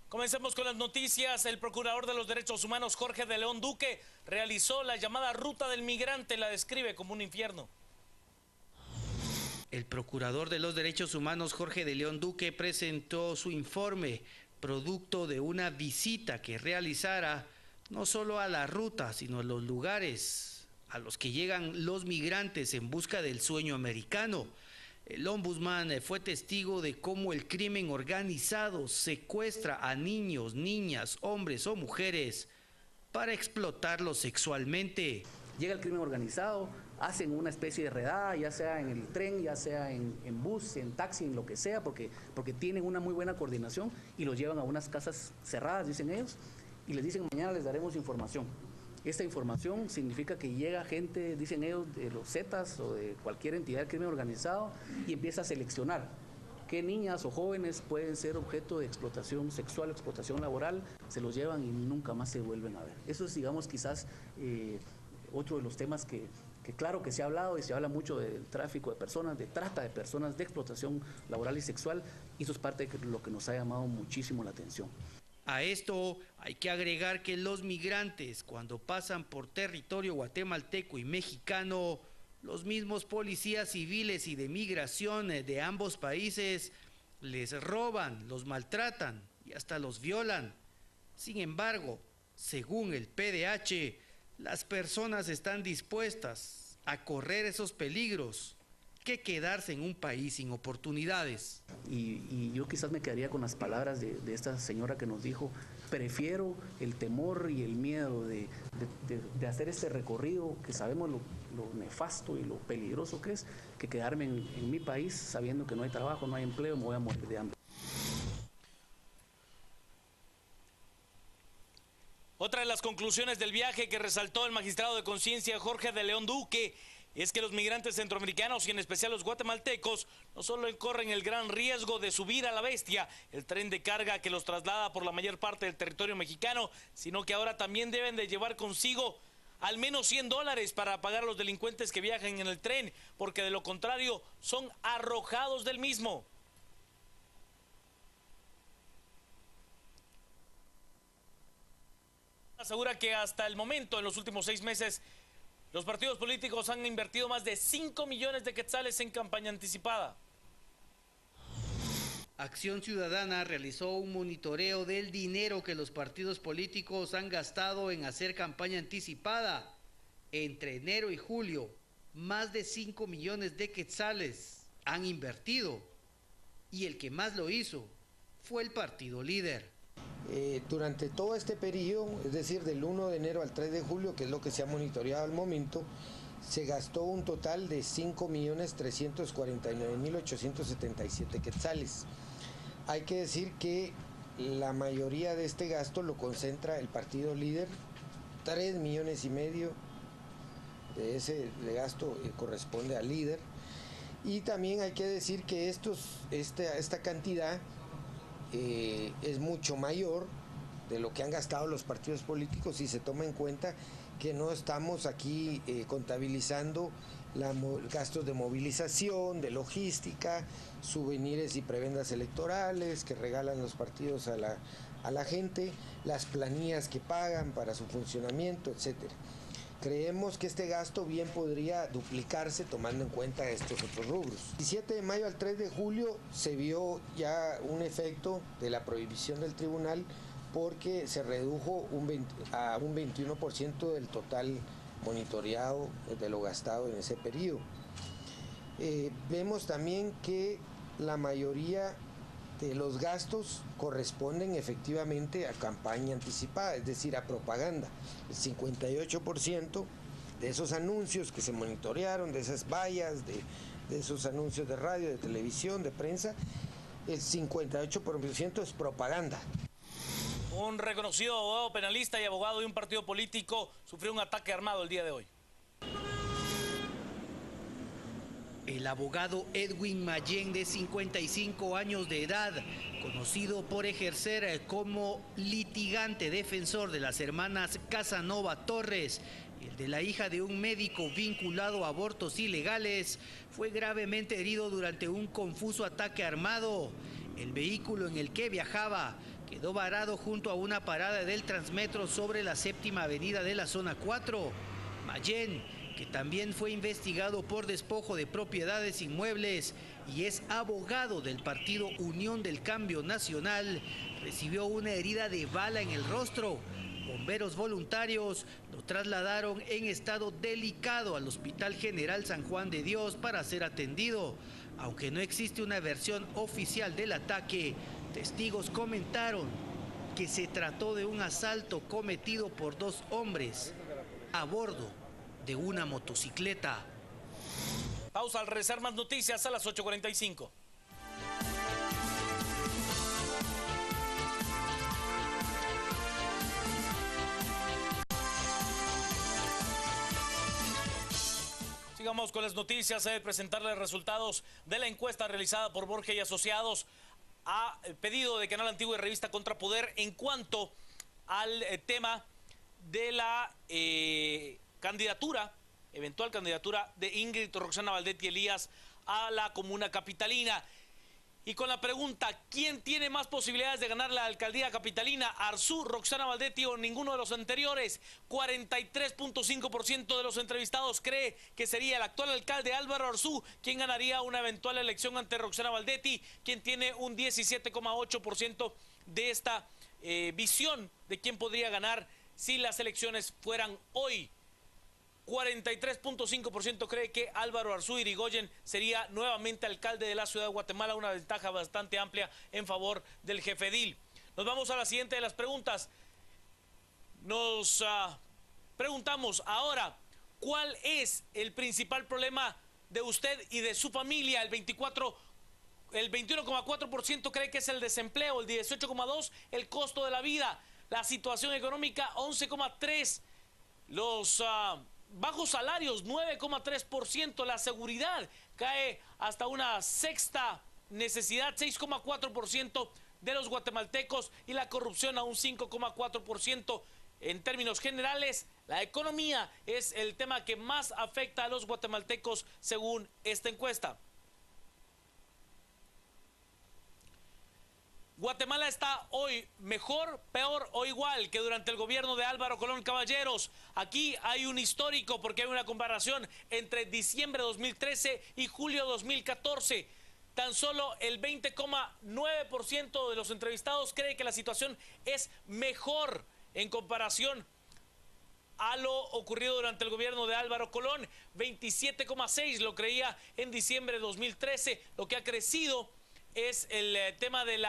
Comencemos con las noticias. El procurador de los derechos humanos, Jorge de León Duque, realizó la llamada ruta del migrante. La describe como un infierno. El procurador de los derechos humanos, Jorge de León Duque, presentó su informe, producto de una visita que realizara no solo a la ruta, sino a los lugares a los que llegan los migrantes en busca del sueño americano. El ombudsman fue testigo de cómo el crimen organizado secuestra a niños, niñas, hombres o mujeres para explotarlos sexualmente. Llega el crimen organizado, hacen una especie de redada, ya sea en el tren, ya sea en bus, en taxi, en lo que sea, porque tienen una muy buena coordinación y los llevan a unas casas cerradas, dicen ellos, y les dicen mañana les daremos información. Esta información significa que llega gente, dicen ellos, de los Zetas o de cualquier entidad del crimen organizado y empieza a seleccionar qué niñas o jóvenes pueden ser objeto de explotación sexual, explotación laboral, se los llevan y nunca más se vuelven a ver. Eso es, digamos, quizás otro de los temas que claro que se ha hablado y se habla mucho del tráfico de personas, de trata de personas, de explotación laboral y sexual, y eso es parte de lo que nos ha llamado muchísimo la atención. A esto hay que agregar que los migrantes, cuando pasan por territorio guatemalteco y mexicano, los mismos policías civiles y de migración de ambos países les roban, los maltratan y hasta los violan. Sin embargo, según el PDH, las personas están dispuestas a correr esos peligros que quedarse en un país sin oportunidades. Y yo quizás me quedaría con las palabras de esta señora que nos dijo: prefiero el temor y el miedo de hacer este recorrido, que sabemos lo nefasto y lo peligroso que es, que quedarme en mi país sabiendo que no hay trabajo, no hay empleo, me voy a morir de hambre. Otra de las conclusiones del viaje que resaltó el magistrado de conciencia Jorge de León Duque es que los migrantes centroamericanos y en especial los guatemaltecos no solo corren el gran riesgo de subir a la bestia, el tren de carga que los traslada por la mayor parte del territorio mexicano, sino que ahora también deben de llevar consigo al menos $100 para pagar a los delincuentes que viajan en el tren, porque de lo contrario son arrojados del mismo. Asegura que hasta el momento, en los últimos 6 meses, los partidos políticos han invertido más de 5 millones de quetzales en campaña anticipada. Acción Ciudadana realizó un monitoreo del dinero que los partidos políticos han gastado en hacer campaña anticipada. Entre enero y julio, más de 5 millones de quetzales han invertido. Y el que más lo hizo fue el partido líder. Durante todo este periodo, es decir, del 1 de enero al 3 de julio, que es lo que se ha monitoreado al momento, se gastó un total de 5.349.877 quetzales. Hay que decir que la mayoría de este gasto lo concentra el partido líder, 3,5 millones de ese gasto corresponde al líder. Y también hay que decir que esta cantidad es mucho mayor de lo que han gastado los partidos políticos si se toma en cuenta que no estamos aquí contabilizando gastos de movilización, de logística, souvenirs y prebendas electorales que regalan los partidos a la gente, las planillas que pagan para su funcionamiento, etcétera. Creemos que este gasto bien podría duplicarse tomando en cuenta estos otros rubros. El 17 de mayo al 3 de julio se vio ya un efecto de la prohibición del tribunal porque se redujo a un 21% del total monitoreado de lo gastado en ese periodo. Vemos también que la mayoría de los gastos corresponden efectivamente a campaña anticipada, es decir, a propaganda. El 58% de esos anuncios que se monitorearon, de esas vallas, de esos anuncios de radio, de televisión, de prensa, el 58% es propaganda. Un reconocido abogado penalista y abogado de un partido político sufrió un ataque armado el día de hoy. El abogado Edwin Mayén, de 55 años de edad, conocido por ejercer como litigante defensor de las hermanas Casanova Torres y el de la hija de un médico vinculado a abortos ilegales, fue gravemente herido durante un confuso ataque armado. El vehículo en el que viajaba quedó varado junto a una parada del Transmetro sobre la 7ª avenida de la zona 4. Mayén, que también fue investigado por despojo de propiedades inmuebles y es abogado del partido Unión del Cambio Nacional, recibió una herida de bala en el rostro. Bomberos voluntarios lo trasladaron en estado delicado al Hospital General San Juan de Dios para ser atendido. Aunque no existe una versión oficial del ataque, testigos comentaron que se trató de un asalto cometido por 2 hombres a bordo de una motocicleta. Pausa, al regresar más noticias a las 8:45. Sigamos con las noticias. He de presentarles resultados de la encuesta realizada por Borges y Asociados a pedido de Canal Antigua y Revista Contrapoder en cuanto al tema de la eventual candidatura de Ingrid Roxana Valdetti Elías a la comuna capitalina. Y con la pregunta, ¿quién tiene más posibilidades de ganar la alcaldía capitalina? ¿Arzú, Roxana Valdetti o ninguno de los anteriores? 43.5% de los entrevistados cree que sería el actual alcalde Álvaro Arzú quien ganaría una eventual elección ante Roxana Valdetti, quien tiene un 17.8% de esta visión de quién podría ganar si las elecciones fueran hoy. 43.5% cree que Álvaro Arzú Irigoyen sería nuevamente alcalde de la ciudad de Guatemala, una ventaja bastante amplia en favor del jefe edil. Nos vamos a la siguiente de las preguntas. Nos preguntamos ahora, ¿cuál es el principal problema de usted y de su familia? El 21.4% cree que es el desempleo, el 18.2% el costo de la vida, la situación económica 11.3%, los bajos salarios 9.3%, la seguridad cae hasta una sexta necesidad 6.4% de los guatemaltecos y la corrupción a un 5.4%. En términos generales, la economía es el tema que más afecta a los guatemaltecos según esta encuesta. Guatemala está hoy mejor, peor o igual que durante el gobierno de Álvaro Colón Caballeros. Aquí hay un histórico porque hay una comparación entre diciembre de 2013 y julio de 2014. Tan solo el 20.9% de los entrevistados cree que la situación es mejor en comparación a lo ocurrido durante el gobierno de Álvaro Colón. 27.6% lo creía en diciembre de 2013. Lo que ha crecido es el tema de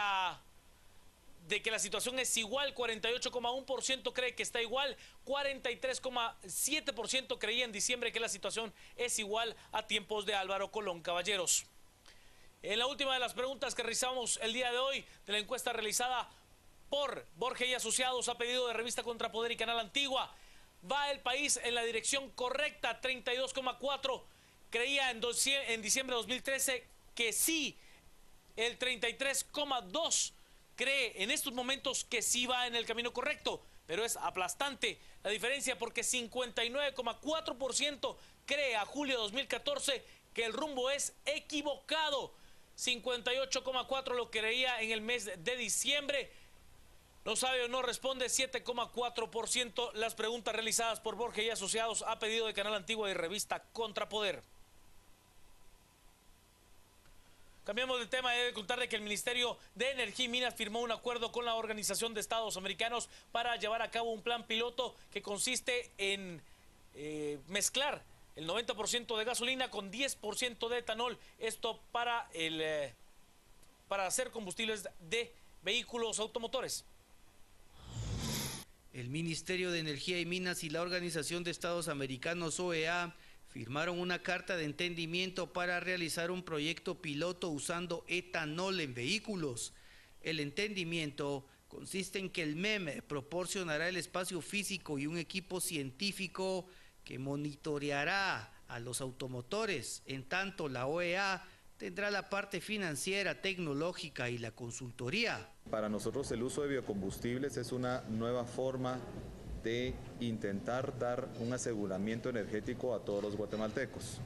que la situación es igual. 48.1% cree que está igual. 43.7% creía en diciembre que la situación es igual a tiempos de Álvaro Colón Caballeros. En la última de las preguntas que realizamos el día de hoy de la encuesta realizada por Borges y Asociados a pedido de Revista Contrapoder y Canal Antigua, ¿va el país en la dirección correcta? 32.4% creía en diciembre de 2013 que sí. El 33.2% cree en estos momentos que sí va en el camino correcto, pero es aplastante la diferencia porque 59.4% cree a julio de 2014 que el rumbo es equivocado. 58.4% lo creía en el mes de diciembre. No sabe o no responde 7.4% las preguntas realizadas por Borges y Asociados a pedido de Canal Antigua y Revista Contrapoder. Cambiamos de tema. He de contarle que el Ministerio de Energía y Minas firmó un acuerdo con la Organización de Estados Americanos para llevar a cabo un plan piloto que consiste en mezclar el 90% de gasolina con 10% de etanol. Esto para hacer combustibles de vehículos automotores. El Ministerio de Energía y Minas y la Organización de Estados Americanos, OEA, firmaron una carta de entendimiento para realizar un proyecto piloto usando etanol en vehículos. El entendimiento consiste en que el MEM proporcionará el espacio físico y un equipo científico que monitoreará a los automotores. En tanto, la OEA tendrá la parte financiera, tecnológica y la consultoría. Para nosotros el uso de biocombustibles es una nueva forma de intentar dar un aseguramiento energético a todos los guatemaltecos.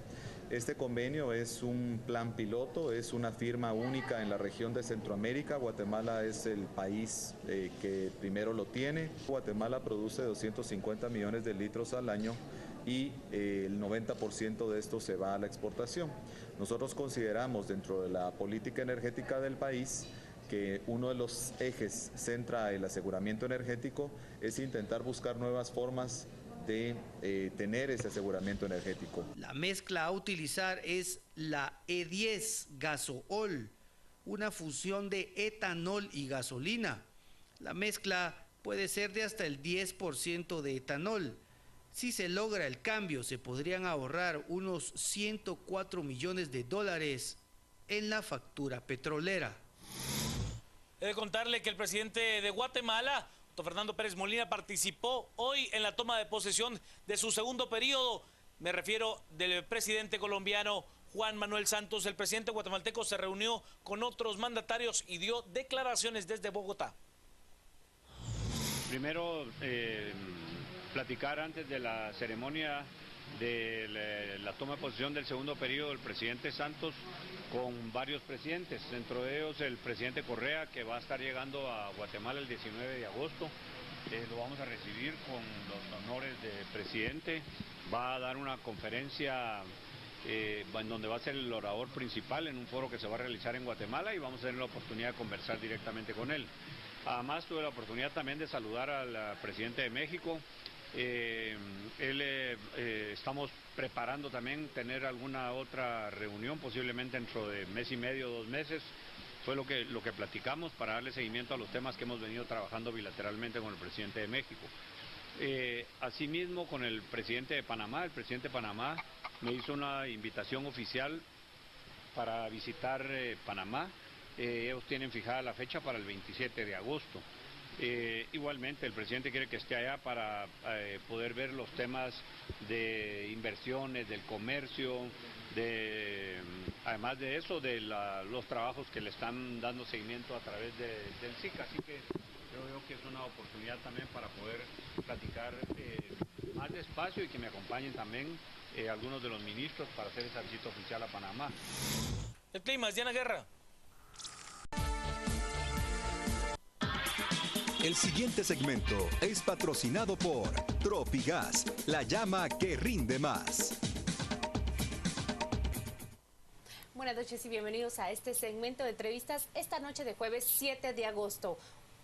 Este convenio es un plan piloto, es una firma única en la región de Centroamérica. Guatemala es el país que primero lo tiene. Guatemala produce 250 millones de litros al año y el 90% de esto se va a la exportación. Nosotros consideramos dentro de la política energética del país que uno de los ejes centra el aseguramiento energético es intentar buscar nuevas formas de tener ese aseguramiento energético. La mezcla a utilizar es la E10 gasool, una fusión de etanol y gasolina. La mezcla puede ser de hasta el 10% de etanol. Si se logra el cambio, se podrían ahorrar unos 104 millones de dólares en la factura petrolera. He de contarle que el presidente de Guatemala, Fernando Pérez Molina, participó hoy en la toma de posesión de su segundo periodo. Me refiero del presidente colombiano Juan Manuel Santos. El presidente guatemalteco se reunió con otros mandatarios y dio declaraciones desde Bogotá. Primero, platicar antes de la ceremonia de la toma de posesión del segundo periodo del presidente Santos con varios presidentes, dentro de ellos el presidente Correa, que va a estar llegando a Guatemala el 19 de agosto. Lo vamos a recibir con los honores de presidente. Va a dar una conferencia en donde va a ser el orador principal en un foro que se va a realizar en Guatemala y vamos a tener la oportunidad de conversar directamente con él. Además tuve la oportunidad también de saludar al presidente de México. Estamos preparando también tener alguna otra reunión, posiblemente dentro de mes y medio, 2 meses. Fue lo que platicamos para darle seguimiento a los temas que hemos venido trabajando bilateralmente con el presidente de México. Asimismo, con el presidente de Panamá. El presidente de Panamá me hizo una invitación oficial para visitar Panamá. Ellos tienen fijada la fecha para el 27 de agosto. Igualmente el presidente quiere que esté allá para poder ver los temas de inversiones, del comercio, además de eso, de los trabajos que le están dando seguimiento a través del SIC. Así que creo yo que es una oportunidad también para poder platicar más despacio y que me acompañen también algunos de los ministros para hacer esa visita oficial a Panamá. El clima, Diana Guerra. El siguiente segmento es patrocinado por Tropigas, la llama que rinde más. Buenas noches y bienvenidos a este segmento de entrevistas esta noche de jueves 7 de agosto.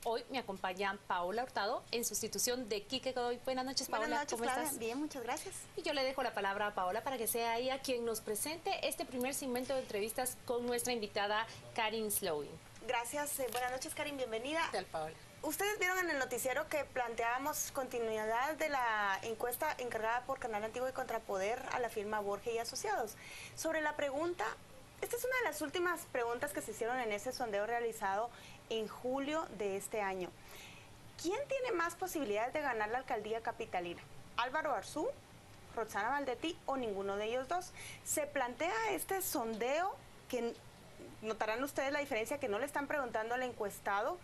Hoy me acompaña Paola Hurtado en sustitución de Quique Godoy. Buenas noches, Paola. Buenas noches, ¿Cómo Clara. estás? Bien, muchas gracias. Y yo le dejo la palabra a Paola para que sea ella quien nos presente este primer segmento de entrevistas con nuestra invitada Karin Slowin. Gracias. Buenas noches, Karin. Bienvenida. ¿Qué tal, Paola? Ustedes vieron en el noticiero que planteábamos continuidad de la encuesta encargada por Canal Antiguo y Contrapoder a la firma Borges y Asociados. Sobre la pregunta, esta es una de las últimas preguntas que se hicieron en ese sondeo realizado en julio de este año. ¿Quién tiene más posibilidades de ganar la alcaldía capitalina? ¿Álvaro Arzú, Roxana Valdetti o ninguno de ellos dos? Se plantea este sondeo que notarán ustedes la diferencia, que no le están preguntando al encuestado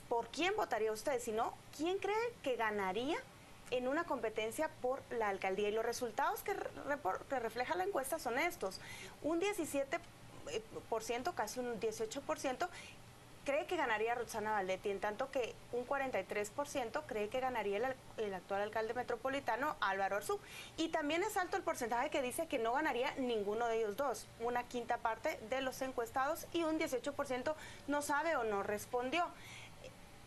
por quién votaría usted, sino quién cree que ganaría en una competencia por la alcaldía. Y los resultados que refleja la encuesta son estos. Un 17%, casi un 18%, cree que ganaría Roxana Valdetti, en tanto que un 43% cree que ganaría el actual alcalde metropolitano, Álvaro Arzú. Y también es alto el porcentaje que dice que no ganaría ninguno de ellos dos. Una quinta parte de los encuestados y un 18% no sabe o no respondió.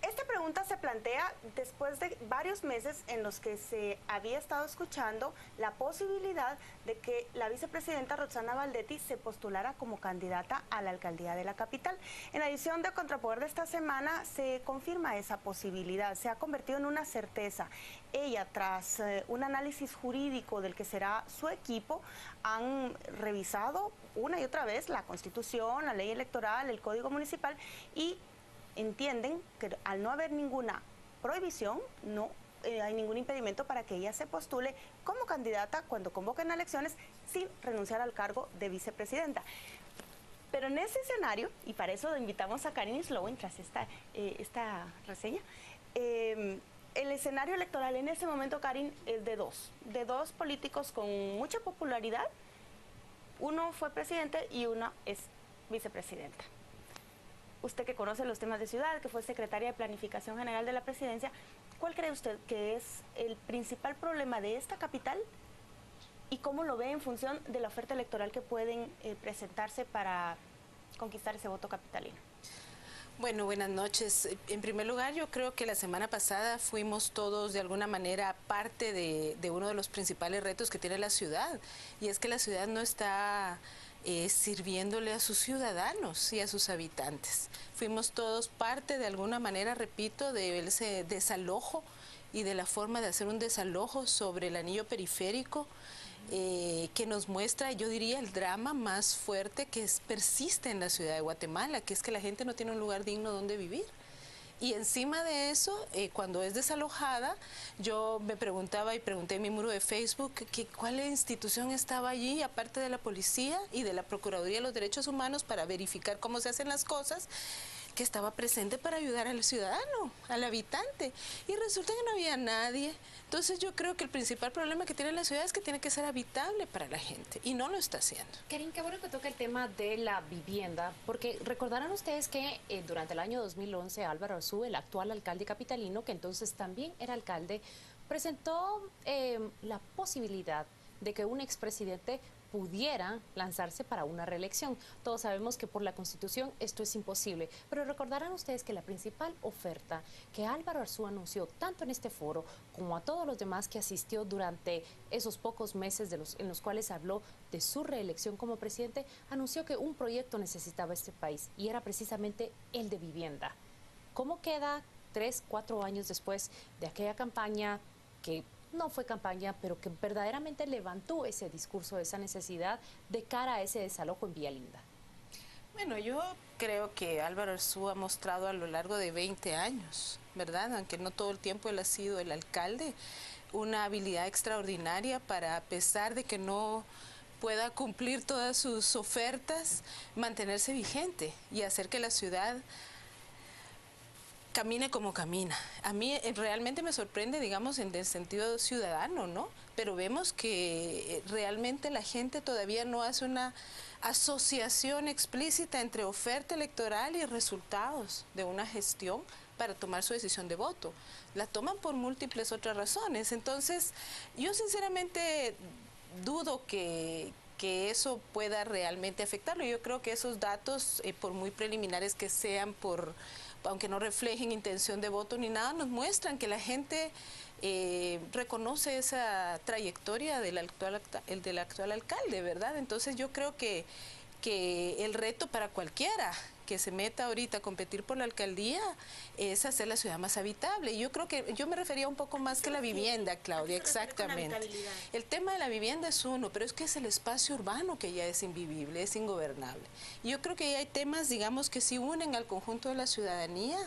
Esta pregunta se plantea después de varios meses en los que se había estado escuchando la posibilidad de que la vicepresidenta Roxana Valdetti se postulara como candidata a la alcaldía de la capital. En la edición de Contrapoder de esta semana se confirma esa posibilidad, se ha convertido en una certeza. Ella, tras un análisis jurídico del que será su equipo, han revisado una y otra vez la Constitución, la ley electoral, el Código Municipal y entienden que al no haber ninguna prohibición, no hay ningún impedimento para que ella se postule como candidata cuando convoquen elecciones sin renunciar al cargo de vicepresidenta. Pero en ese escenario, y para eso invitamos a Karin Slowin tras esta reseña, el escenario electoral en ese momento, Karin, es de dos políticos con mucha popularidad Uno fue presidente y uno es vicepresidenta. Usted que conoce los temas de ciudad, que fue secretaria de Planificación General de la Presidencia, ¿cuál cree usted que es el principal problema de esta capital y cómo lo ve en función de la oferta electoral que pueden presentarse para conquistar ese voto capitalino? Bueno, buenas noches. En primer lugar, yo creo que la semana pasada fuimos todos de alguna manera parte de uno de los principales retos que tiene la ciudad, y es que la ciudad no está sirviéndole a sus ciudadanos y a sus habitantes. Fuimos todos parte de alguna manera, repito, de ese desalojo y de la forma de hacer un desalojo sobre el anillo periférico, que nos muestra, yo diría, el drama más fuerte que persiste en la ciudad de Guatemala, que es que la gente no tiene un lugar digno donde vivir. Y encima de eso, cuando es desalojada, yo me preguntaba y pregunté en mi muro de Facebook cuál institución estaba allí, aparte de la policía y de la Procuraduría de los Derechos Humanos, para verificar cómo se hacen las cosas, que estaba presente para ayudar al ciudadano, al habitante. Y resulta que no había nadie. Entonces yo creo que el principal problema que tiene la ciudad es que tiene que ser habitable para la gente, y no lo está haciendo. Karin, qué bueno que toca el tema de la vivienda, porque recordarán ustedes que durante el año 2011 Álvaro Arzú, el actual alcalde capitalino, que entonces también era alcalde, presentó la posibilidad de que un expresidente pudiera lanzarse para una reelección. Todos sabemos que por la Constitución esto es imposible, pero recordarán ustedes que la principal oferta que Álvaro Arzú anunció, tanto en este foro como a todos los demás que asistió durante esos pocos meses en los cuales habló de su reelección como presidente, anunció que un proyecto necesitaba este país, y era precisamente el de vivienda. ¿Cómo queda 3, 4 años después de aquella campaña que no fue campaña, pero que verdaderamente levantó ese discurso, esa necesidad de cara a ese desalojo en Villa Linda? Bueno, yo creo que Álvaro Arzú ha mostrado a lo largo de 20 años, ¿verdad? Aunque no todo el tiempo él ha sido el alcalde, una habilidad extraordinaria para, a pesar de que no pueda cumplir todas sus ofertas, mantenerse vigente y hacer que la ciudad camine como camina. A mí realmente me sorprende, digamos, en el sentido ciudadano, ¿no? Pero vemos que realmente la gente todavía no hace una asociación explícita entre oferta electoral y resultados de una gestión para tomar su decisión de voto. La toman por múltiples otras razones. Entonces, yo sinceramente dudo que eso pueda realmente afectarlo. Yo creo que esos datos, por muy preliminares que sean, aunque no reflejen intención de voto ni nada, nos muestran que la gente reconoce esa trayectoria del actual alcalde, ¿verdad? Entonces yo creo que el reto para cualquiera que se meta ahorita a competir por la alcaldía es hacer la ciudad más habitable. Y yo creo que yo me refería un poco más que la vivienda, Claudia, exactamente. El tema de la vivienda es uno, pero es que es el espacio urbano que ya es invivible, es ingobernable. Y yo creo que hay temas, digamos, que sí unen al conjunto de la ciudadanía,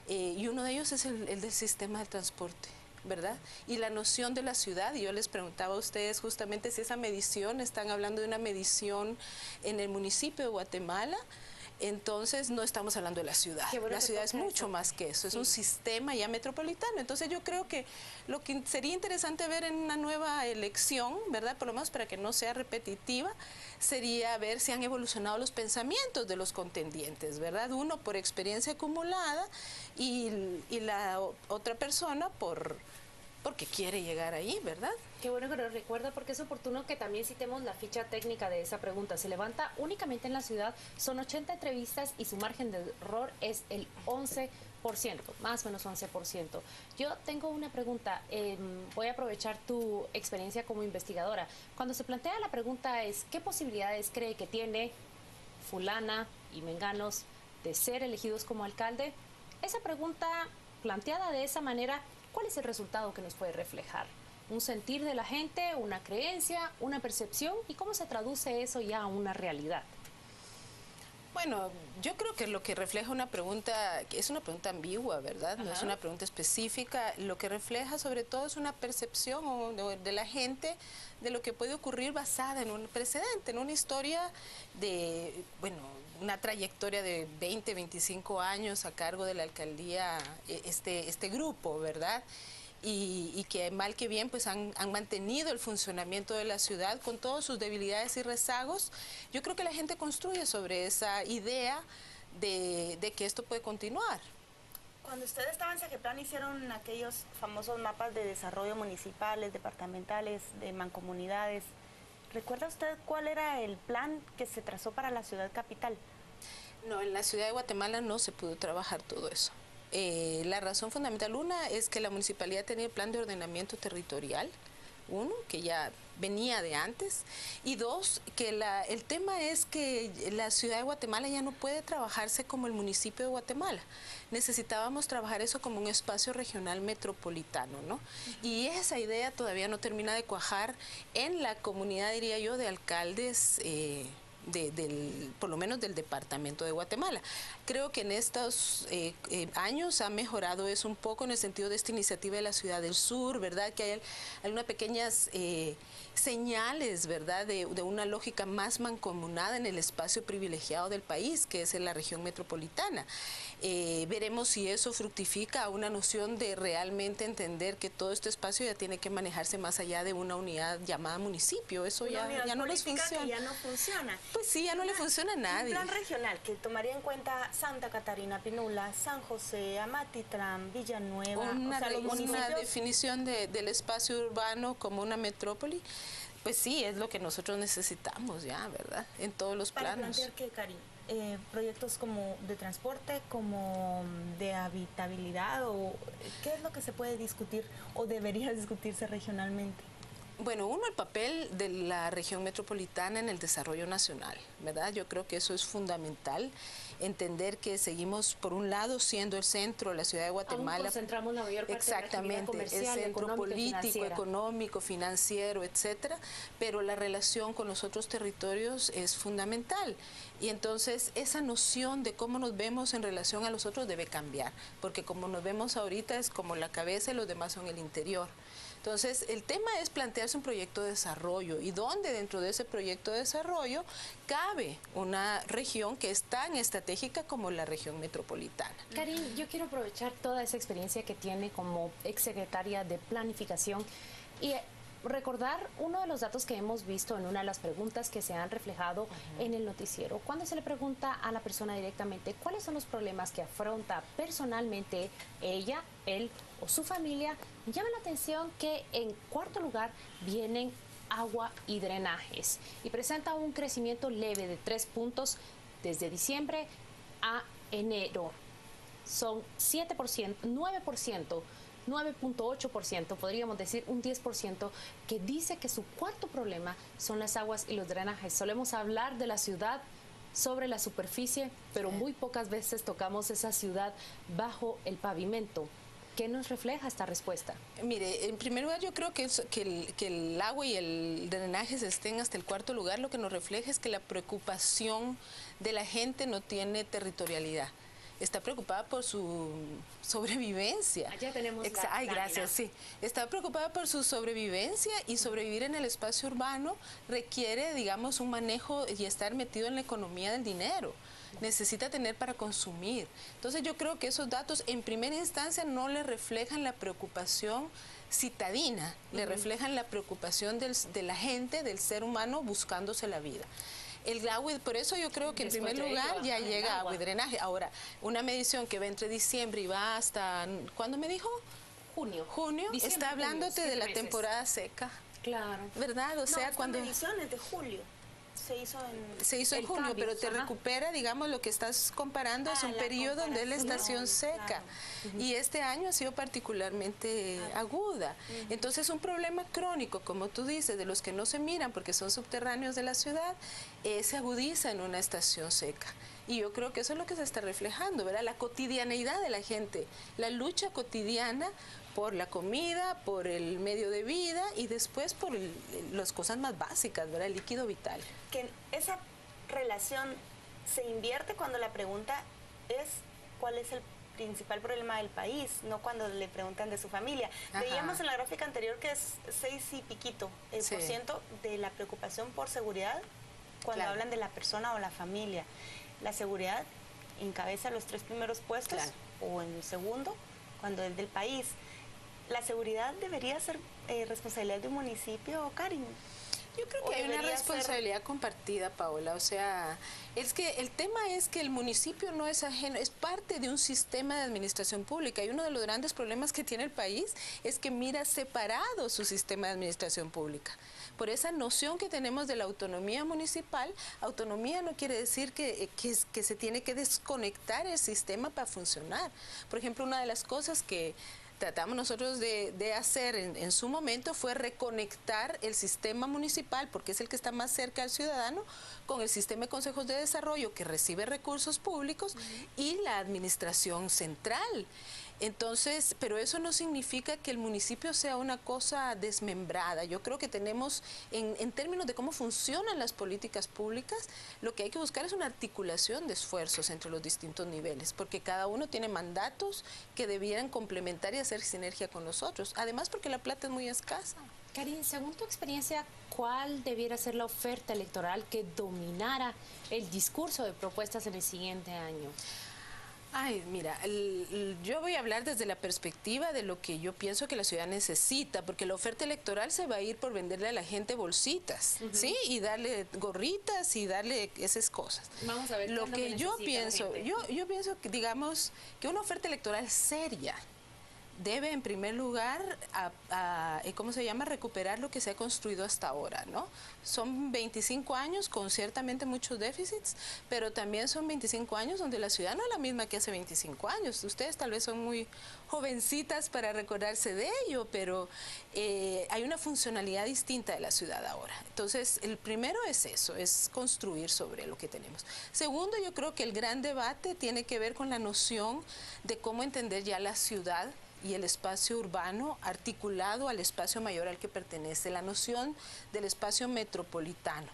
y uno de ellos es el del sistema de transporte, ¿verdad? Y la noción de la ciudad, y yo les preguntaba a ustedes justamente si esa medición, están hablando de una medición en el municipio de Guatemala. Entonces no estamos hablando de la ciudad, la ciudad es mucho más que eso, es un sistema ya metropolitano. Entonces yo creo que lo que sería interesante ver en una nueva elección, ¿verdad?, por lo menos para que no sea repetitiva, sería ver si han evolucionado los pensamientos de los contendientes, ¿verdad? Uno por experiencia acumulada y la otra persona porque quiere llegar ahí, ¿verdad? Qué bueno que lo recuerda, porque es oportuno que también citemos la ficha técnica de esa pregunta. Se levanta únicamente en la ciudad, son 80 entrevistas y su margen de error es el 11%, más o menos 11%. Yo tengo una pregunta, voy a aprovechar tu experiencia como investigadora. Cuando se plantea la pregunta es, ¿qué posibilidades cree que tiene fulana y menganos de ser elegidos como alcalde? Esa pregunta planteada de esa manera, ¿cuál es el resultado que nos puede reflejar? ¿Un sentir de la gente, una creencia, una percepción? ¿Y cómo se traduce eso ya a una realidad? Bueno, yo creo que lo que refleja una pregunta, es una pregunta ambigua, ¿verdad? No es una pregunta específica. Lo que refleja sobre todo es una percepción de la gente de lo que puede ocurrir basada en un precedente, en una historia de, bueno, una trayectoria de 20, 25 años a cargo de la alcaldía, este grupo, ¿verdad? y que mal que bien pues han mantenido el funcionamiento de la ciudad con todas sus debilidades y rezagos. Yo creo que la gente construye sobre esa idea de que esto puede continuar. Cuando ustedes estaban en Segeplan hicieron aquellos famosos mapas de desarrollo municipales, departamentales, de mancomunidades. ¿Recuerda usted cuál era el plan que se trazó para la ciudad capital? No, en la ciudad de Guatemala no se pudo trabajar todo eso. La razón fundamental, una, es que la municipalidad tenía el plan de ordenamiento territorial, uno, que ya venía de antes, y dos, que el tema es que la ciudad de Guatemala ya no puede trabajarse como el municipio de Guatemala. Necesitábamos trabajar eso como un espacio regional metropolitano, ¿no? Y esa idea todavía no termina de cuajar en la comunidad, diría yo, de alcaldes por lo menos del departamento de Guatemala. Creo que en estos años ha mejorado eso un poco en el sentido de esta iniciativa de la Ciudad del Sur, ¿verdad? Que hay algunas pequeñas señales, ¿verdad? De una lógica más mancomunada en el espacio privilegiado del país, que es en la región metropolitana. Veremos si eso fructifica a una noción de realmente entender que todo este espacio ya tiene que manejarse más allá de una unidad llamada municipio. Eso ya no les funciona. Que ya no funciona. Pues sí, ya no le funciona a nadie. Un plan regional que tomaría en cuenta Santa Catarina, Pinula, San José, Amatitlán, Villanueva, una definición del espacio urbano como una metrópoli. Pues sí, es lo que nosotros necesitamos ya, ¿verdad? En todos los planos. Para plantear que, Karin, proyectos como de transporte, como de habitabilidad, o ¿qué es lo que se puede discutir o debería discutirse regionalmente? Bueno, uno, el papel de la región metropolitana en el desarrollo nacional, ¿verdad? Yo creo que eso es fundamental, entender que seguimos, por un lado, siendo el centro de la ciudad de Guatemala. Aún concentramos la mayor parte exactamente, de la actividad comercial, el centro político, financiera. económico, financiero, etcétera, pero la relación con los otros territorios es fundamental. Y entonces esa noción de cómo nos vemos en relación a los otros debe cambiar, porque como nos vemos ahorita es como la cabeza y los demás son el interior. Entonces, el tema es plantearse un proyecto de desarrollo y dónde dentro de ese proyecto de desarrollo cabe una región que es tan estratégica como la región metropolitana. Karin, yo quiero aprovechar toda esa experiencia que tiene como exsecretaria de Planificación y recordar uno de los datos que hemos visto en una de las preguntas que se han reflejado en el noticiero. Cuando se le pregunta a la persona directamente cuáles son los problemas que afronta personalmente ella, él o su familia, llama la atención que en cuarto lugar vienen agua y drenajes y presenta un crecimiento leve de 3 puntos desde diciembre a enero. Son 7%, 9%. 9.8%, podríamos decir un 10%, que dice que su cuarto problema son las aguas y los drenajes. Solemos hablar de la ciudad sobre la superficie, pero muy pocas veces tocamos esa ciudad bajo el pavimento. ¿Qué nos refleja esta respuesta? Mire, en primer lugar yo creo que el agua y el drenaje estén hasta el cuarto lugar, lo que nos refleja es que la preocupación de la gente no tiene territorialidad. Está preocupada por su sobrevivencia. Allá tenemos Ay, gracias, sí. Está preocupada por su sobrevivencia y sobrevivir en el espacio urbano requiere, digamos, un manejo y estar metido en la economía del dinero. Necesita tener para consumir. Entonces yo creo que esos datos en primera instancia no le reflejan la preocupación citadina, le reflejan la preocupación de la gente, del ser humano buscándose la vida. El agua, por eso yo creo que en primer lugar ya llega agua y drenaje. Ahora, una medición que va entre diciembre y va hasta, ¿cuándo me dijo? Junio. Junio, Diciembre, está hablándote junio, de la 7 meses. Temporada seca. Claro. ¿Verdad? O sea, cuando mediciones de julio. Se hizo en junio, cambio, pero te recupera, digamos, lo que estás comparando es un periodo donde es la estación seca. Y este año ha sido particularmente aguda. Entonces, un problema crónico, como tú dices, de los que no se miran porque son subterráneos de la ciudad, se agudiza en una estación seca. Y yo creo que eso es lo que se está reflejando, ¿verdad? La cotidianeidad de la gente, la lucha cotidiana por la comida, por el medio de vida y después por las cosas más básicas, ¿verdad? El líquido vital. Que esa relación se invierte cuando la pregunta es cuál es el principal problema del país, no cuando le preguntan de su familia. Veíamos en la gráfica anterior que es 6 y piquito por ciento de la preocupación por seguridad cuando hablan de la persona o la familia. La seguridad encabeza los 3 primeros puestos o en el segundo cuando es del país. ¿La seguridad debería ser responsabilidad de un municipio, Karin? Yo creo que hay una responsabilidad compartida, Paola. O sea, es que el tema es que el municipio no es ajeno, es parte de un sistema de administración pública. Y uno de los grandes problemas que tiene el país es que mira separado su sistema de administración pública. Por esa noción que tenemos de la autonomía municipal, autonomía no quiere decir que se tiene que desconectar el sistema para funcionar. Por ejemplo, una de las cosas que tratamos nosotros de hacer en su momento fue reconectar el sistema municipal, porque es el que está más cerca al ciudadano, con el sistema de consejos de desarrollo que recibe recursos públicos y la administración central. Entonces, pero eso no significa que el municipio sea una cosa desmembrada. Yo creo que tenemos, en términos de cómo funcionan las políticas públicas, lo que hay que buscar es una articulación de esfuerzos entre los distintos niveles, porque cada uno tiene mandatos que debieran complementar y hacer sinergia con los otros. Además, porque la plata es muy escasa. Karin, según tu experiencia, ¿cuál debiera ser la oferta electoral que dominara el discurso de propuestas en el siguiente año? Ay, mira, yo voy a hablar desde la perspectiva de lo que yo pienso que la ciudad necesita, porque la oferta electoral se va a ir por venderle a la gente bolsitas, ¿sí? Y darle gorritas y darle esas cosas. Vamos a ver lo que yo pienso, yo pienso que, digamos, que una oferta electoral seria debe en primer lugar ¿cómo se llama? Recuperar lo que se ha construido hasta ahora, ¿no? Son 25 años con ciertamente muchos déficits, pero también son 25 años donde la ciudad no es la misma que hace 25 años. Ustedes tal vez son muy jovencitas para recordarse de ello, pero hay una funcionalidad distinta de la ciudad ahora. Entonces, el primero es eso, es construir sobre lo que tenemos. Segundo, yo creo que el gran debate tiene que ver con la noción de cómo entender ya la ciudad y el espacio urbano articulado al espacio mayor al que pertenece, la noción del espacio metropolitano.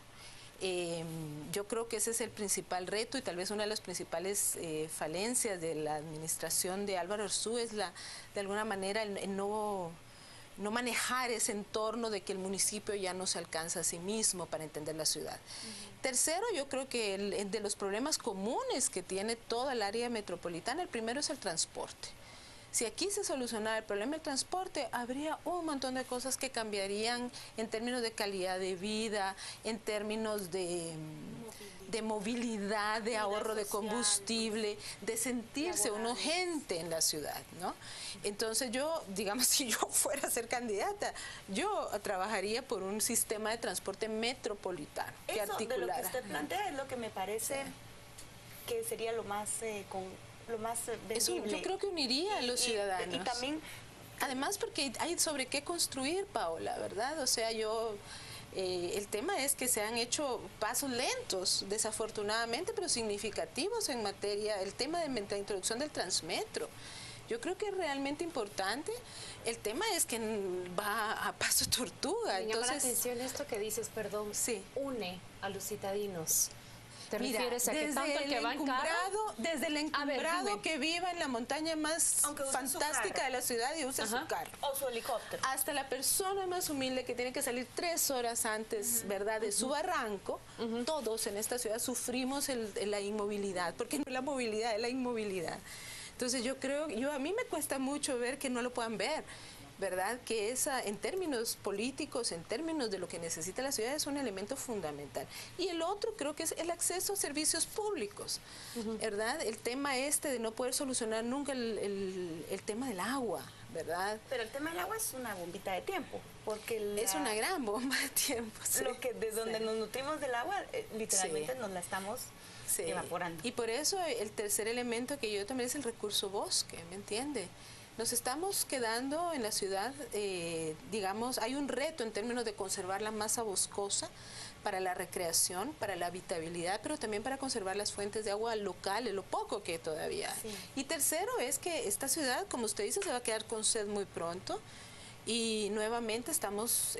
Yo creo que ese es el principal reto y tal vez una de las principales falencias de la administración de Álvaro Arzú es de alguna manera el no manejar ese entorno de que el municipio ya no se alcanza a sí mismo para entender la ciudad. Tercero, yo creo que de los problemas comunes que tiene toda el área metropolitana, el primero es el transporte. Si aquí se solucionara el problema del transporte, habría un montón de cosas que cambiarían en términos de calidad de vida, en términos de movilidad, de ahorro de combustible, de sentirse uno gente en la ciudad, ¿no? Entonces yo, digamos, si yo fuera a ser candidata, yo trabajaría por un sistema de transporte metropolitano que articulara. Eso de lo que usted plantea es lo que me parece que sería lo más vendible. Eso yo creo que uniría a los ciudadanos. Y también, además, porque hay sobre qué construir, Paola, ¿verdad? O sea, el tema es que se han hecho pasos lentos, desafortunadamente, pero significativos en materia, el tema de la introducción del Transmetro. Yo creo que es realmente importante. El tema es que va a paso tortuga. Me llama la atención esto que dices, perdón, sí. Une a los citadinos. ¿Te refieres a que tanto el que va en carro? Desde el encumbrado que viva en la montaña más fantástica de la ciudad y usa su carro. O su helicóptero. Hasta la persona más humilde que tiene que salir 3 horas antes, ¿verdad?, de su barranco. Todos en esta ciudad sufrimos la inmovilidad, porque no es la movilidad, es la inmovilidad. Entonces a mí me cuesta mucho ver que no lo puedan ver, ¿verdad? Que en términos políticos, en términos de lo que necesita la ciudad, es un elemento fundamental. Y el otro creo que es el acceso a servicios públicos, ¿verdad? El tema de no poder solucionar nunca el tema del agua, ¿verdad? Pero el tema del agua es una bombita de tiempo, porque es una gran bomba de tiempo. Sí. De donde nos nutrimos del agua, literalmente nos la estamos evaporando. Y por eso el tercer elemento que yo también es el recurso bosque, ¿me entiende? Nos estamos quedando en la ciudad, digamos, hay un reto en términos de conservar la masa boscosa para la recreación, para la habitabilidad, pero también para conservar las fuentes de agua locales, lo poco que todavía hay. Sí. Y tercero es que esta ciudad, como usted dice, se va a quedar con sed muy pronto y nuevamente estamos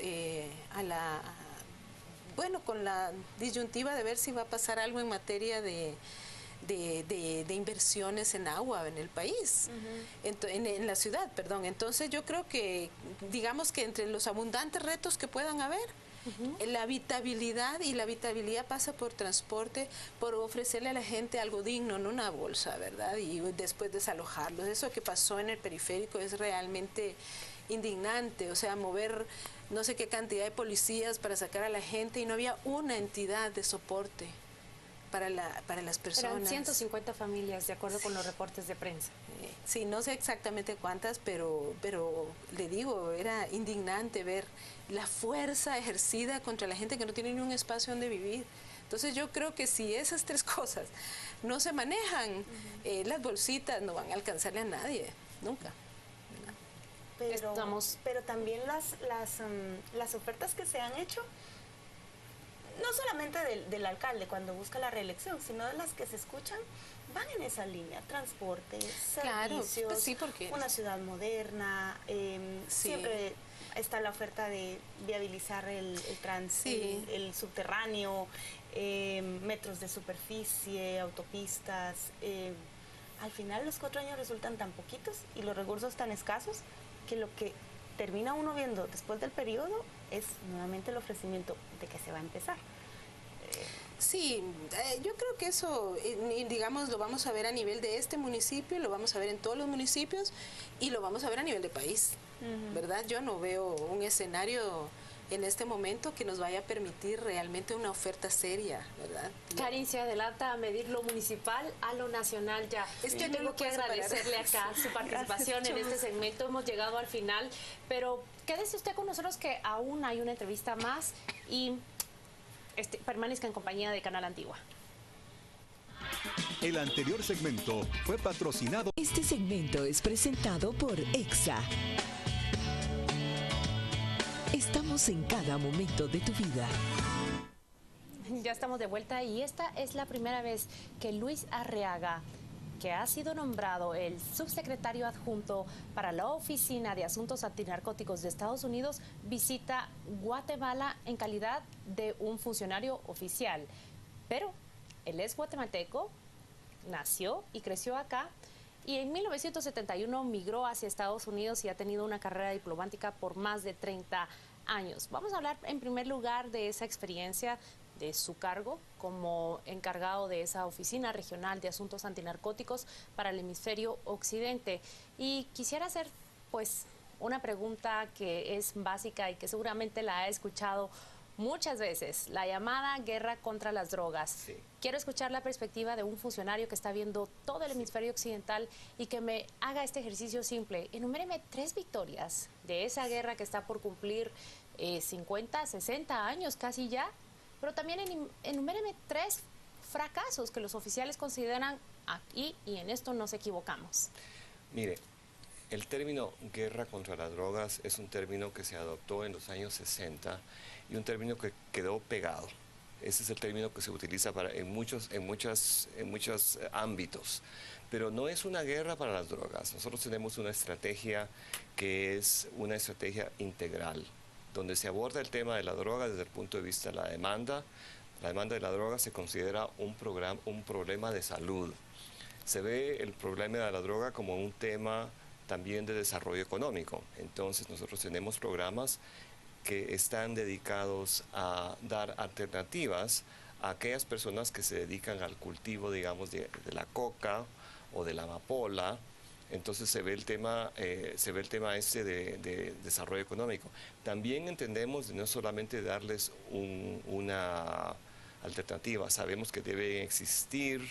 con la disyuntiva de ver si va a pasar algo en materia de inversiones en agua en el país, en la ciudad, perdón. Entonces yo creo que, digamos que entre los abundantes retos que puedan haber, La habitabilidad, y la habitabilidad pasa por transporte, por ofrecerle a la gente algo digno, no una bolsa, ¿verdad? Y después desalojarlos. Eso que pasó en el periférico es realmente indignante, o sea, mover no sé qué cantidad de policías para sacar a la gente y no había una entidad de soporte para las personas. Eran 150 familias, de acuerdo con los reportes de prensa. Sí, no sé exactamente cuántas, pero le digo, era indignante ver la fuerza ejercida contra la gente que no tiene ni un espacio donde vivir. Entonces yo creo que si esas tres cosas no se manejan, las bolsitas no van a alcanzarle a nadie, nunca. Pero también las ofertas que se han hecho, no solamente del alcalde cuando busca la reelección, sino de las que se escuchan, van en esa línea: transporte, servicios, pues sí, porque una ciudad moderna, siempre está la oferta de viabilizar el subterráneo, metros de superficie, autopistas. Al final los 4 años resultan tan poquitos y los recursos tan escasos que lo que termina uno viendo después del periodo es nuevamente el ofrecimiento de que se va a empezar. Sí, yo creo que eso, digamos, lo vamos a ver a nivel de este municipio, lo vamos a ver en todos los municipios y lo vamos a ver a nivel de país, ¿verdad? Yo no veo un escenario en este momento que nos vaya a permitir realmente una oferta seria, ¿verdad? Karin se adelanta a medir lo municipal a lo nacional ya. Es que yo tengo que agradecerle acá su participación en este segmento. Hemos llegado al final, pero quédese usted con nosotros que aún hay una entrevista más y permanezca en compañía de Canal Antigua. El anterior segmento fue patrocinado. Este segmento es presentado por EXA. Estamos en cada momento de tu vida. Ya estamos de vuelta y esta es la primera vez que Luis Arriaga, que ha sido nombrado el subsecretario adjunto para la Oficina de Asuntos Antinarcóticos de Estados Unidos, visita Guatemala en calidad de un funcionario oficial. Pero él es guatemalteco, nació y creció acá, y en 1971 migró hacia Estados Unidos y ha tenido una carrera diplomática por más de 30 años. Vamos a hablar en primer lugar de esa experiencia, de su cargo como encargado de esa Oficina Regional de Asuntos Antinarcóticos para el Hemisferio Occidente. Y quisiera hacer pues una pregunta que es básica y que seguramente la ha escuchado muchas veces: la llamada guerra contra las drogas. Sí. Quiero escuchar la perspectiva de un funcionario que está viendo todo el hemisferio occidental y que me haga este ejercicio simple. Enuméreme 3 victorias de esa guerra que está por cumplir 50, 60 años casi ya, pero también enuméreme 3 fracasos que los oficiales consideran aquí, y en esto nos equivocamos. Mire, el término guerra contra las drogas es un término que se adoptó en los años 60 y un término que quedó pegado. Ese es el término que se utiliza en muchos ámbitos. Pero no es una guerra para las drogas. Nosotros tenemos una estrategia que es una estrategia integral, donde se aborda el tema de la droga desde el punto de vista de la demanda. La demanda de la droga se considera un problema de salud. Se ve el problema de la droga como un tema también de desarrollo económico. Entonces nosotros tenemos programas que están dedicados a dar alternativas a aquellas personas que se dedican al cultivo, digamos, de la coca o de la amapola. Entonces se ve el tema de desarrollo económico. También entendemos de no solamente darles una alternativa, sabemos que debe existir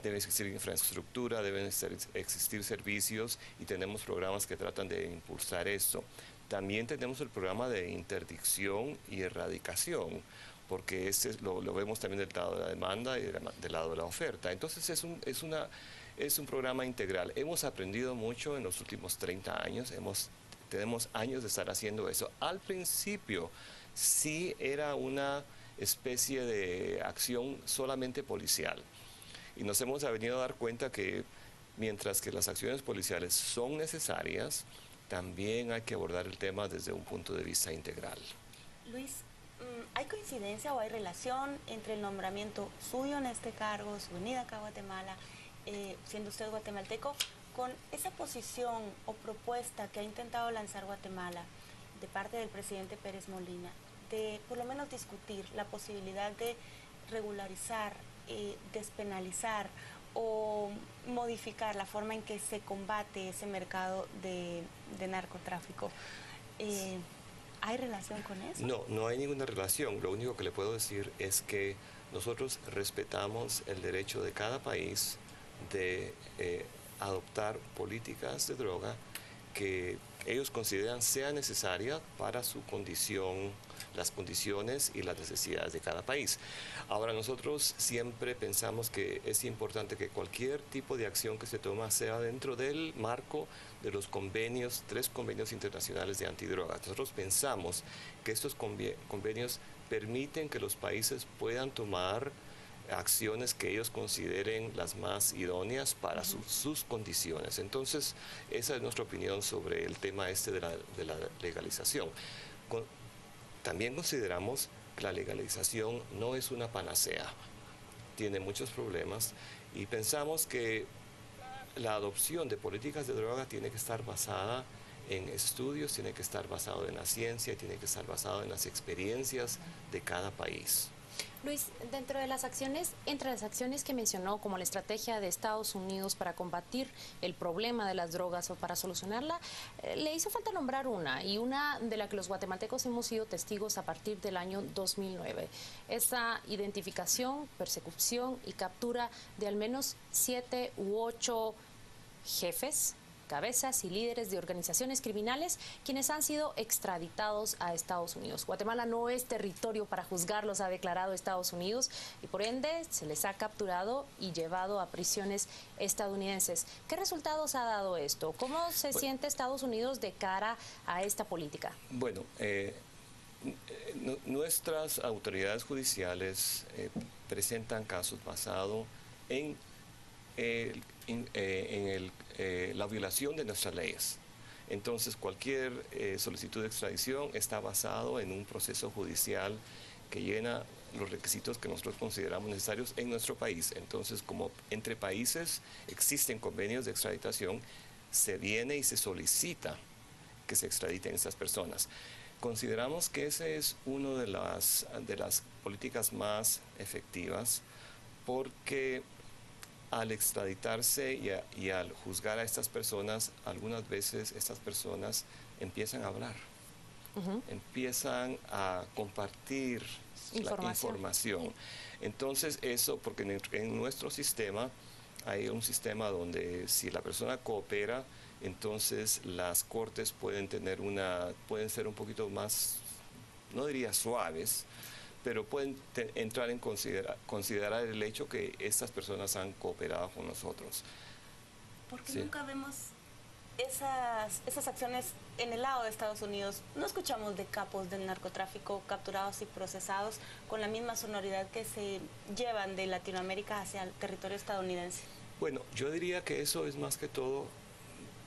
infraestructura, deben existir servicios, y tenemos programas que tratan de impulsar esto. También tenemos el programa de interdicción y erradicación, porque lo vemos también del lado de la demanda y del lado de la oferta. Entonces es un programa integral. Hemos aprendido mucho en los últimos 30 años, tenemos años de estar haciendo eso. Al principio sí era una especie de acción solamente policial, y nos hemos venido a dar cuenta que mientras que las acciones policiales son necesarias, también hay que abordar el tema desde un punto de vista integral. Luis, ¿hay coincidencia o hay relación entre el nombramiento suyo en este cargo, su venida acá a Guatemala, siendo usted guatemalteco, con esa posición o propuesta que ha intentado lanzar Guatemala de parte del presidente Pérez Molina de por lo menos discutir la posibilidad de regularizar, despenalizar o modificar la forma en que se combate ese mercado de narcotráfico? ¿Hay relación con eso? No, no hay ninguna relación. Lo único que le puedo decir es que nosotros respetamos el derecho de cada país de adoptar políticas de droga que ellos consideran sea necesaria para su condición, las condiciones y las necesidades de cada país. Ahora, nosotros siempre pensamos que es importante que cualquier tipo de acción que se toma sea dentro del marco de los convenios, 3 convenios internacionales de antidrogas. Nosotros pensamos que estos convenios permiten que los países puedan tomar acciones que ellos consideren las más idóneas para sus condiciones. Entonces, esa es nuestra opinión sobre el tema de la legalización. También consideramos que la legalización no es una panacea, tiene muchos problemas y pensamos que la adopción de políticas de droga tiene que estar basada en estudios, tiene que estar basado en la ciencia, tiene que estar basado en las experiencias de cada país. Luis, dentro de las acciones, entre las acciones que mencionó, como la estrategia de Estados Unidos para combatir el problema de las drogas o para solucionarla, le hizo falta nombrar una de la que los guatemaltecos hemos sido testigos a partir del año 2009. Esa identificación, persecución y captura de al menos 7 u 8 jefes, cabezas y líderes de organizaciones criminales quienes han sido extraditados a Estados Unidos. Guatemala no es territorio para juzgarlos, ha declarado Estados Unidos, y por ende se les ha capturado y llevado a prisiones estadounidenses. ¿Qué resultados ha dado esto? ¿Cómo se siente Estados Unidos de cara a esta política? Bueno, nuestras autoridades judiciales presentan casos basados en la violación de nuestras leyes. Entonces, cualquier solicitud de extradición está basado en un proceso judicial que llena los requisitos que nosotros consideramos necesarios en nuestro país. Entonces, como entre países existen convenios de extraditación, se viene y se solicita que se extraditen estas personas. Consideramos que esa es una de las políticas más efectivas porque al extraditarse y al juzgar a estas personas, algunas veces estas personas empiezan a hablar, empiezan a compartir la información. Entonces eso, porque en nuestro sistema hay un sistema donde si la persona coopera, entonces las cortes pueden ser un poquito más, no diría suaves, pero pueden entrar en considerar el hecho que estas personas han cooperado con nosotros. ¿Por qué nunca vemos esas acciones en el lado de Estados Unidos? No escuchamos de capos del narcotráfico capturados y procesados con la misma sonoridad que se llevan de Latinoamérica hacia el territorio estadounidense. Bueno, yo diría que eso es más que todo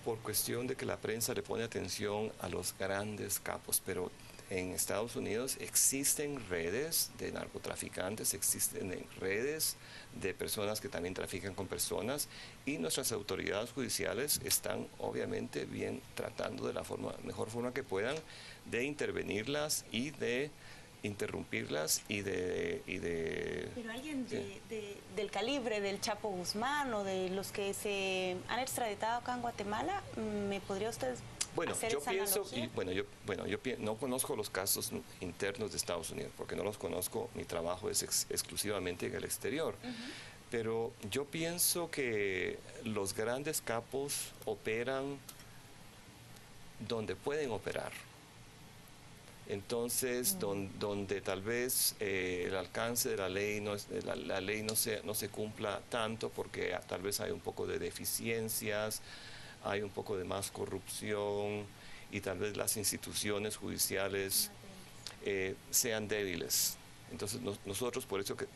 por cuestión de que la prensa le pone atención a los grandes capos, pero en Estados Unidos existen redes de narcotraficantes, existen redes de personas que también trafican con personas y nuestras autoridades judiciales están obviamente bien tratando de la mejor forma que puedan de intervenirlas y de interrumpirlas y de Pero alguien del calibre del Chapo Guzmán o de los que se han extraditado acá en Guatemala, ¿me podría usted hacer esa analogía? Yo no conozco los casos internos de Estados Unidos porque no los conozco, mi trabajo es exclusivamente en el exterior. Pero yo pienso que los grandes capos operan donde pueden operar. Entonces, donde tal vez el alcance de la ley no se cumpla tanto porque tal vez hay un poco de deficiencias, hay un poco de más corrupción y tal vez las instituciones judiciales sean débiles. Entonces, nosotros por eso que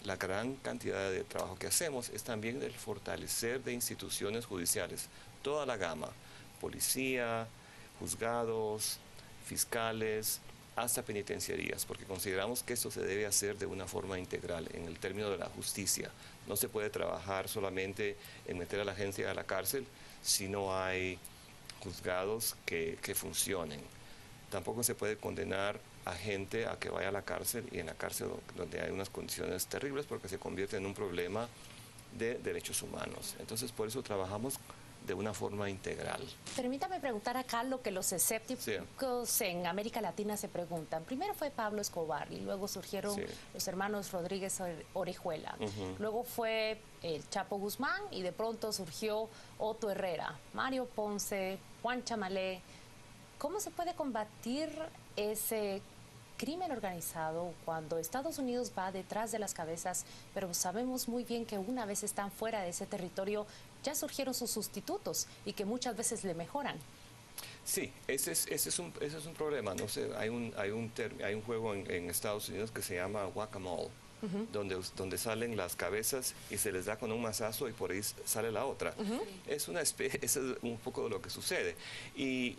la gran cantidad de trabajo que hacemos es también el fortalecer de instituciones judiciales, toda la gama, policía, juzgados, fiscales, hasta penitenciarías, porque consideramos que esto se debe hacer de una forma integral en el término de la justicia. No se puede trabajar solamente en meter a la gente a la cárcel si no hay juzgados que funcionen. Tampoco se puede condenar a gente a que vaya a la cárcel, y en la cárcel donde hay unas condiciones terribles, porque se convierte en un problema de derechos humanos. Entonces, por eso trabajamos de una forma integral. Permítame preguntar acá lo que los escépticos en América Latina se preguntan. Primero fue Pablo Escobar y luego surgieron los hermanos Rodríguez Orejuela. Luego fue el Chapo Guzmán y de pronto surgió Otto Herrera, Mario Ponce, Juan Chamalé. ¿Cómo se puede combatir ese crimen organizado cuando Estados Unidos va detrás de las cabezas, pero sabemos muy bien que una vez están fuera de ese territorio ya surgieron sus sustitutos y que muchas veces le mejoran? Sí, ese es un problema. No sé, hay un juego en Estados Unidos que se llama Whack-A-Mole, donde salen las cabezas y se les da con un mazazo y por ahí sale la otra. Eso es un poco de lo que sucede. Y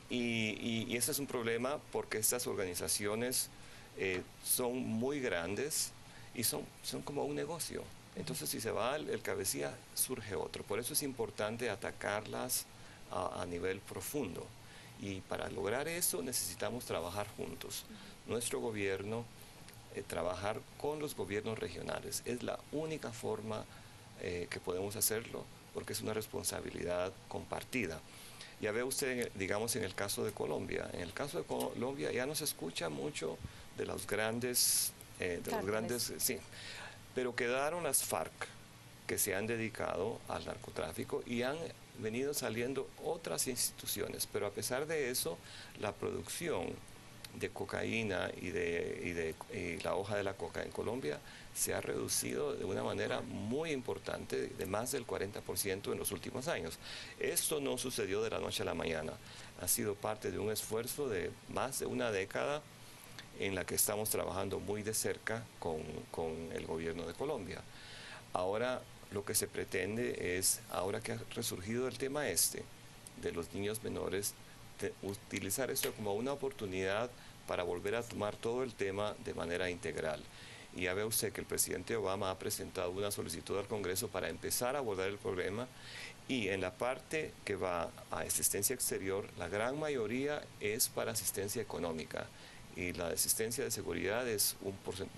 ese es un problema porque estas organizaciones son muy grandes y son como un negocio. Entonces, si se va el cabecilla, surge otro. Por eso es importante atacarlas a nivel profundo. Y para lograr eso necesitamos trabajar juntos. Nuestro gobierno, trabajar con los gobiernos regionales. Es la única forma que podemos hacerlo, porque es una responsabilidad compartida. Ya ve usted, digamos, en el caso de Colombia. En el caso de Colombia ya no se escucha mucho de los grandes, sí. Pero quedaron las FARC, que se han dedicado al narcotráfico, y han venido saliendo otras instituciones. Pero a pesar de eso, la producción de cocaína y la hoja de la coca en Colombia se ha reducido de una manera muy importante, de más del 40% en los últimos años. Esto no sucedió de la noche a la mañana. Ha sido parte de un esfuerzo de más de una década en la que estamos trabajando muy de cerca con el gobierno de Colombia. Ahora lo que se pretende es, ahora que ha resurgido el tema de los niños menores, utilizar esto como una oportunidad para volver a tomar todo el tema de manera integral. Y ya ve usted que el presidente Obama ha presentado una solicitud al Congreso para empezar a abordar el problema, y en la parte que va a asistencia exterior, la gran mayoría es para asistencia económica. Y la asistencia de seguridad es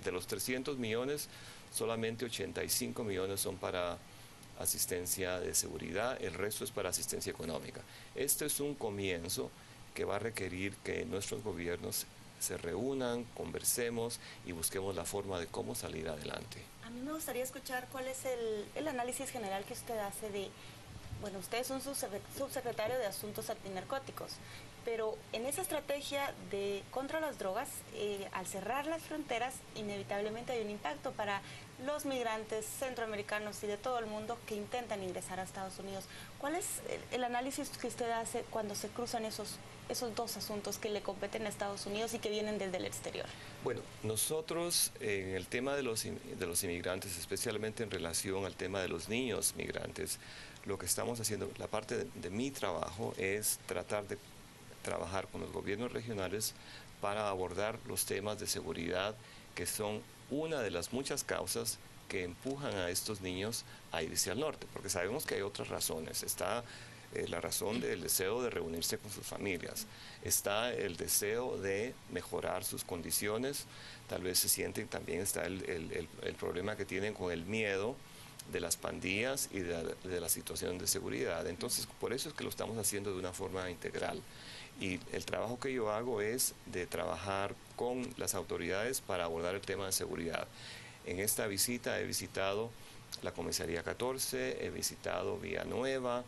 de los 300 millones, solamente 85 millones son para asistencia de seguridad, el resto es para asistencia económica. Este es un comienzo que va a requerir que nuestros gobiernos se reúnan, conversemos y busquemos la forma de cómo salir adelante. A mí me gustaría escuchar cuál es el análisis general que usted hace de, bueno, usted es un subsecretario de Asuntos Antinarcóticos, pero en esa estrategia contra las drogas, al cerrar las fronteras, inevitablemente hay un impacto para los migrantes centroamericanos y de todo el mundo que intentan ingresar a Estados Unidos. ¿Cuál es el análisis que usted hace cuando se cruzan esos dos asuntos que le competen a Estados Unidos y que vienen desde el exterior? Bueno, nosotros en el tema de los inmigrantes, especialmente en relación al tema de los niños migrantes, lo que estamos haciendo, la parte de mi trabajo es tratar de trabajar con los gobiernos regionales para abordar los temas de seguridad, que son una de las muchas causas que empujan a estos niños a irse al norte, porque sabemos que hay otras razones. Está la razón del deseo de reunirse con sus familias, está el deseo de mejorar sus condiciones, tal vez se sienten, también está el problema que tienen con el miedo de las pandillas y de la situación de seguridad. Entonces, por eso es que lo estamos haciendo de una forma integral. Y el trabajo que yo hago es de trabajar con las autoridades para abordar el tema de seguridad. En esta visita he visitado la Comisaría 14, he visitado Villanueva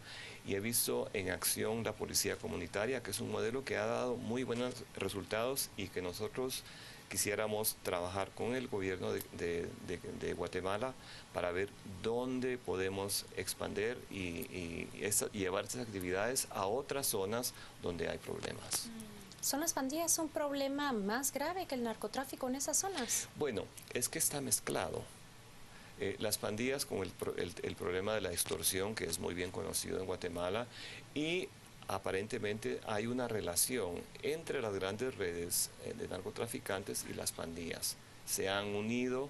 y he visto en acción la Policía Comunitaria, que es un modelo que ha dado muy buenos resultados y que nosotros quisiéramos trabajar con el gobierno de Guatemala para ver dónde podemos expandir y llevar estas actividades a otras zonas donde hay problemas. ¿Son las pandillas un problema más grave que el narcotráfico en esas zonas? Bueno, es que está mezclado. Las pandillas con el problema de la extorsión, que es muy bien conocido en Guatemala, y aparentemente hay una relación entre las grandes redes de narcotraficantes y las pandillas. Se han unido,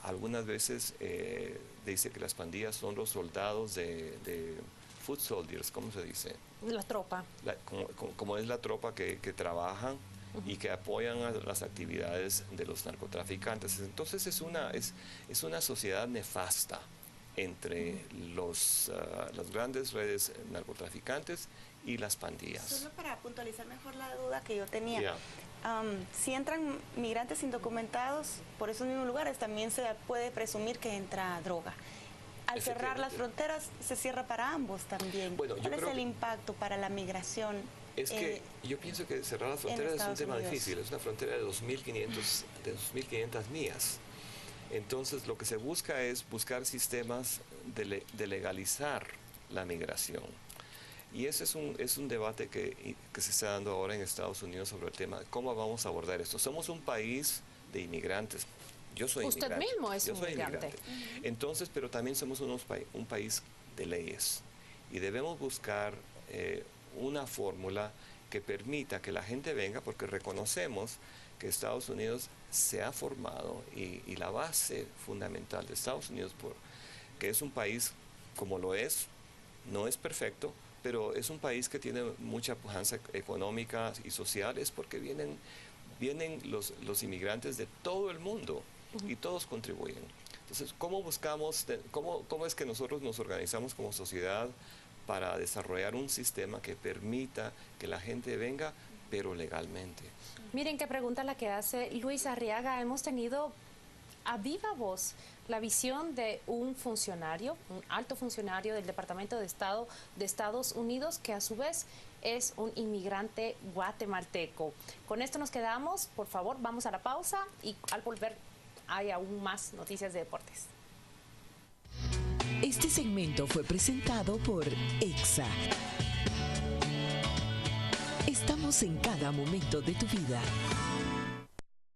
algunas veces dice que las pandillas son los soldados de foot soldiers, ¿cómo se dice? La tropa. Como es la tropa que trabajan y que apoyan a las actividades de los narcotraficantes. Entonces es una sociedad nefasta entre las grandes redes narcotraficantes y las pandillas. Solo para puntualizar mejor la duda que yo tenía. Si entran migrantes indocumentados por esos mismos lugares, también se puede presumir que entra droga. Al cerrar las fronteras, se cierra para ambos también. Bueno, ¿Cuál es el impacto para la migración? Es que yo pienso que cerrar las fronteras es un tema difícil. Es una frontera de 2.500 millas. Entonces, lo que se busca es buscar sistemas de legalizar la migración. Y ese es un debate que se está dando ahora en Estados Unidos sobre el tema. ¿Cómo vamos a abordar esto? Somos un país de inmigrantes. Yo soy Usted inmigrante. mismo es un inmigrante. Entonces, pero también somos un país de leyes. Y debemos buscar una fórmula que permita que la gente venga, porque reconocemos que Estados Unidos se ha formado y la base fundamental de Estados Unidos, que es un país como lo es, no es perfecto, pero es un país que tiene mucha pujanza económica y social, es porque vienen los inmigrantes de todo el mundo y todos contribuyen. Entonces, ¿cómo es que nosotros nos organizamos como sociedad para desarrollar un sistema que permita que la gente venga, pero legalmente? Miren qué pregunta la que hace Luis Arriaga. Hemos tenido a viva voz la visión de un funcionario, un alto funcionario del Departamento de Estado de Estados Unidos, que a su vez es un inmigrante guatemalteco. Con esto nos quedamos. Por favor, vamos a la pausa y al volver hay aún más noticias de deportes. Este segmento fue presentado por EXA. Estamos en cada momento de tu vida.